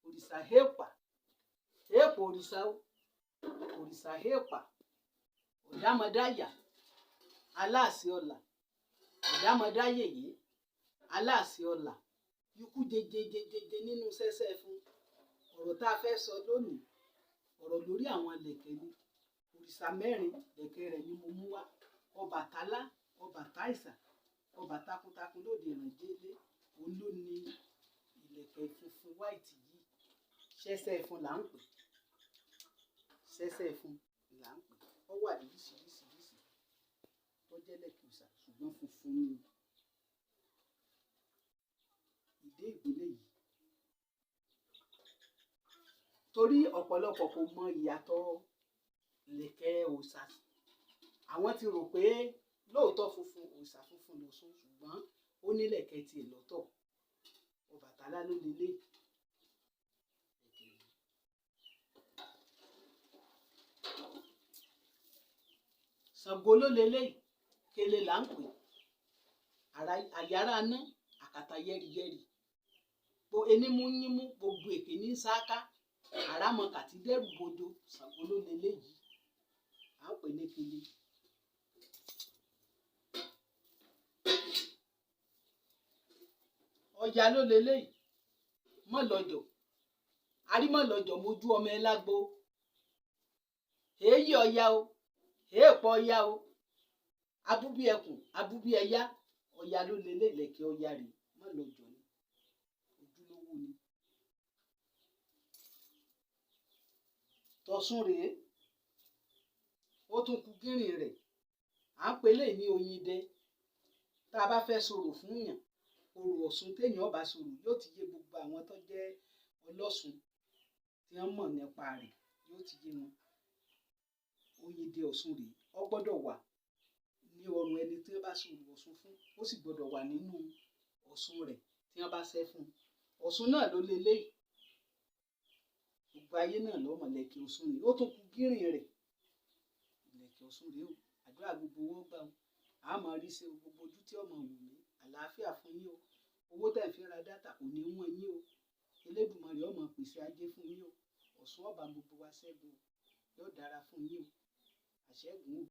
òrìṣà hẹ́pà hẹ́pà òrìṣà ó òrìṣà hẹ́pà ọ̀dàmọ̀dáyà aláàsì ọ̀là ọ̀dàmọ̀dáyèyé aláàsì ọ̀là ikú jejejejeje nínú sẹ́sẹ́ fún ọ̀rọ̀ tá a fẹ́ sọ lónìí ọ̀rọ̀ lórí àwọn ìlẹ̀kẹ̀ ni òrìṣà mẹ́rin ìlẹ̀kẹ̀ rẹ̀ ni mo mú wá Ọbàtálá Ọbàtáìsà ọba takuntakun lóde ìrànjẹ́lé òun ló ní ìlẹ̀kẹ̀ funfun white yìí ṣẹ́sẹ́ fún là ń pè ṣẹ́sẹ́ fún là ń pè ó wà lóríṣiríṣiríṣi tó jẹ́ lẹ̀kẹ̀ òòṣà ṣùgbọ́n funfun ni ìdé ìgbélé yìí torí ọ̀pọ̀lọpọ̀ kò mọ ìyàtọ̀ ìlẹ̀kẹ̀ òòṣà àwọn ti rò pé lóòótọ́ funfun òòṣà funfun l'Ọ̀ṣun ṣùgbọ́n ó nílẹ̀kẹ̀ tiẹ̀ lọ́tọ̀ Ọbàtálá ló lélẹ̀ Ṣàngó ló lélẹ̀ kele là ń pè àyàrá ná àkàtà yẹ́rìyẹ́rì gbo enímú yínmú gbogbo èké ní sáká àràmọ̀kà tí dẹ́rù bojo Ṣàngó ló lélẹ̀ yìí à ń pè ní kele. Ọya ló lélẹ́yìí mọ́lọ́jọ̀ arímọ́lọ́jọ̀ mojú ọmọ ẹ lágbo èyí Ọya o èèpọ̀ Ọya o abúbí ẹkùn abúbí ẹyá Ọya ló lélẹ́yìí ìlẹ̀kẹ̀ Ọya rèé mọ́lọ́jọ̀ ni ojúlówó ni. Tọ̀ṣun rèé ó tún kù gírìn rẹ̀ à ń pè léyìí ní Oyindẹ tá a bá fẹ́ sọ̀rọ̀ fún yàn orò Ọ̀ṣun téèyàn ọba sọ̀rọ̀ yóò ti yé gbogbo àwọn tó jẹ́ ọlọ́ṣun tí wọ́n mọ̀ nípa rẹ̀ yóò ti yé wọn. Oyindẹ Ọ̀ṣun rèé ó gbọ́dọ̀ wà ní ọrùn ẹni tí wọ́n bá sọ̀rọ̀ Ọ̀ṣun fún ó sì gbọ́dọ̀ wà nínú Ọ̀ṣun rẹ̀ tí wọ́n bá ṣẹ́ fún un. Ọ̀ṣun náà ló lélẹ́yìí gbogbo ayé náà ló mọ̀ ìlẹ̀kẹ̀ Ọ̀ṣun ni ó tún kù gírìn rẹ̀ ìlẹ̀kẹ̀ Ọ̀ṣun rèé o àdúrà gbogbo wọn gbà o àmọ́ rí ṣe gbogbo ojú tí ọmọ wù mí àlàáfíà fún yín o owó tẹ̀ fi ra dátà kò ní wọ́n yín o Elédùmarè ó máa pèsè ajé fún yín o Ọ̀ṣun ọba gbogbo wa ṣẹ́gun o yóò dára fún yín o àṣẹ́gun o.